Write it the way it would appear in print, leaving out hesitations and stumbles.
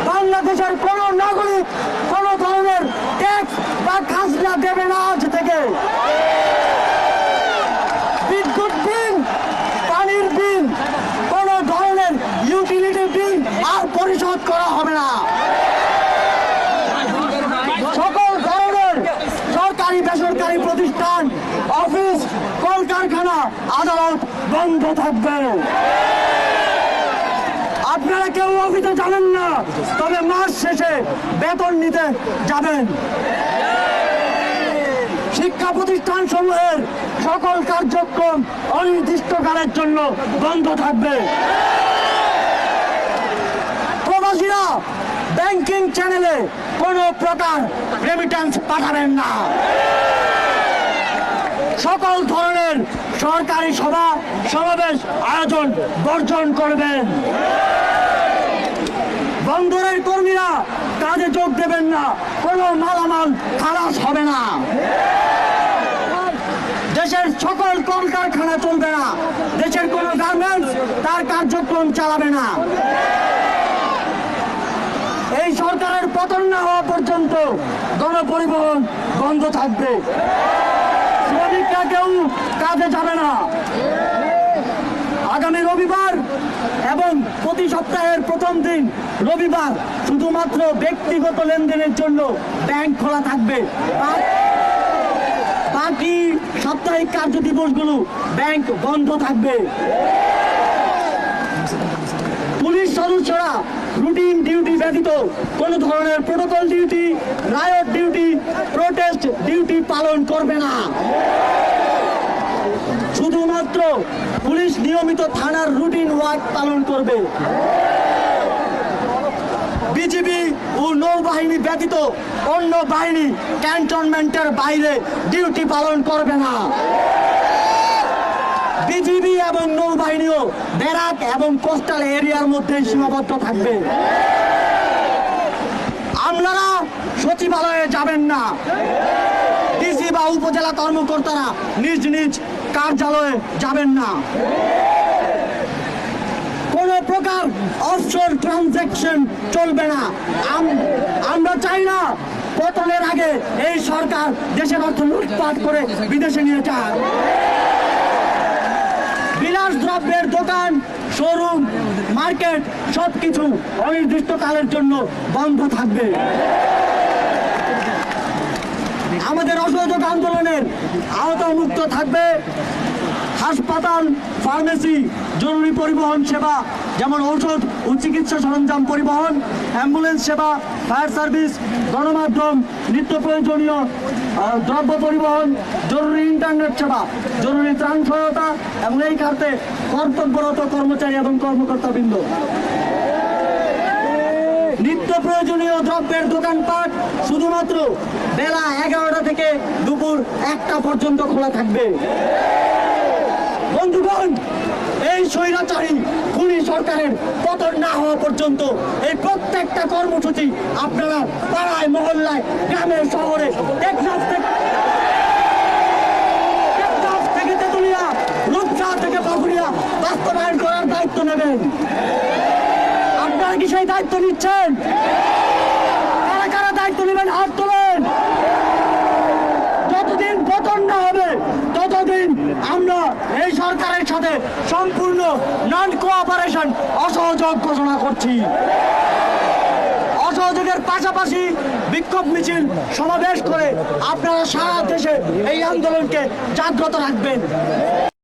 বাংলাদেশের কোন নাগরিক কোন ধরনের ট্যাক্স বা খাজনা দেবে না আজ থেকে। বিদ্যুৎ বিল, পানির বিল, কোন ধরনের ইউটিলিটি বিল আর পরিশোধ করা হবে না। সকল ধরনের সরকারি বেসরকারি প্রতিষ্ঠান, অফিস, কলকারখানা, আদালত বন্ধ থাকবে। আপনারা কেউ অফিসে যাবেন না, তবে মাস শেষে বেতন নিতে যাবেন। শিক্ষা প্রতিষ্ঠান সমূহের সকল কার্যক্রম অনির্দিষ্টকালের জন্য বন্ধ থাকবে। প্রবাসীরা ব্যাংকিং চ্যানেলে কোনো প্রকার রেমিট্যান্স পাঠাবেন না। সকল ধরনের সরকারি সভা সমাবেশ আয়োজন বর্জন করবেন। বন্দরের কর্মীরা কাজে যোগ দেবেন না, কোনো মালামাল খালাস হবে না। দেশের সকল কলকারখানা চলবে না, দেশের কোনো গার্মেন্টস তার কার্যক্রম চালাবে না। এই সরকারের পতন না হওয়া পর্যন্ত গণপরিবহন বন্ধ থাকবে। শ্রমিকরা কেউ কাজে যাবে না। আগামী রবিবার এবং প্রতি সপ্তাহের প্রথম দিন রবিবার শুধুমাত্র ব্যক্তিগত লেনদেনের জন্য ব্যাংক খোলা থাকবে। বাকি সাপ্তাহিক কার্য দিবসগুলো ব্যাংক বন্ধ থাকবে। পুলিশ সদস্যরা রুটিন ডিউটি ব্যতীত কোন ধরনের protocol duty, riot duty, protest duty পালন করবে না। শুধুমাত্র পুলিশ নিয়মিত থানার রুটিন ওয়ার্ক পালন করবে। বিজিবি ও নৌবাহিনী ব্যতীত অন্য বাহিনী ক্যান্টনমেন্টের বাইরে ডিউটি পালন করবে না। বিজিবি এবং নৌবাহিনীও ব্যারাক এবং কোস্টাল এরিয়ার মধ্যে সীমাবদ্ধ থাকবে। আপনারা সচিবালয়ে যাবেন না। ডিসি বা উপজেলা কর্মকর্তারা নিজ নিজ কার্যালয়ে যাবেন না। কোন প্রকার অফশোর ট্রানজাকশন চলবে না। আমরা চাই না পতনের আগে এই সরকার দেশের অর্থ লুটপাট করে বিদেশে নিয়ে যাক। বিলাস দ্রব্যের দোকান, শোরুম, মার্কেট সবকিছু অনির্দিষ্টকালের জন্য বন্ধ থাকবে। আমাদের অসহযোগ আন্দোলনের আওতামুক্ত থাকবে হাসপাতাল, ফার্মেসি, জরুরি পরিবহন সেবা যেমন ঔষধ ও চিকিৎসা সরঞ্জাম পরিবহন, অ্যাম্বুলেন্স সেবা, ফায়ার সার্ভিস, গণমাধ্যম, নিত্য প্রয়োজনীয় দ্রব্য পরিবহন, জরুরি ইন্টারনেট সেবা, জরুরি ত্রাণ সহায়তা এবং এই খাতে কর্তব্যরত কর্মচারী এবং কর্মকর্তাবৃন্দ। নিত্য প্রয়োজনীয় দ্রব্যের দোকানপাট শুধুমাত্র বেলা 11টা থেকে দুপুর 1টা পর্যন্ত খোলা থাকবে। বন্ধুগণ, এই স্বৈরাচারী খুনি সরকারের পতন না হওয়া পর্যন্ত এই প্রত্যেকটা কর্মসূচি আপনারা পাড়ায়, মহল্লায়, গ্রামে, শহরে, টেকনাফ থেকে তেতুলিয়া, রূপসা থেকে পাকুড়িয়া বাস্তবায়ন করার দায়িত্ব নেবেন। আপনারা কি সেই দায়িত্ব নিচ্ছেন? কারা কারা দায়িত্ব নেবেন? হাত তোলেন। যতদিন পতন না হবে ততদিন আমরা এই সরকারের সাথে সম্পূর্ণ নন কোঅপারেশন, অসহযোগ ঘোষণা করছি। অসহযোগের পাশাপাশি বিক্ষোভ মিছিল সমাবেশ করে আপনারা সারা দেশে এই আন্দোলনকে জাগ্রত রাখবেন।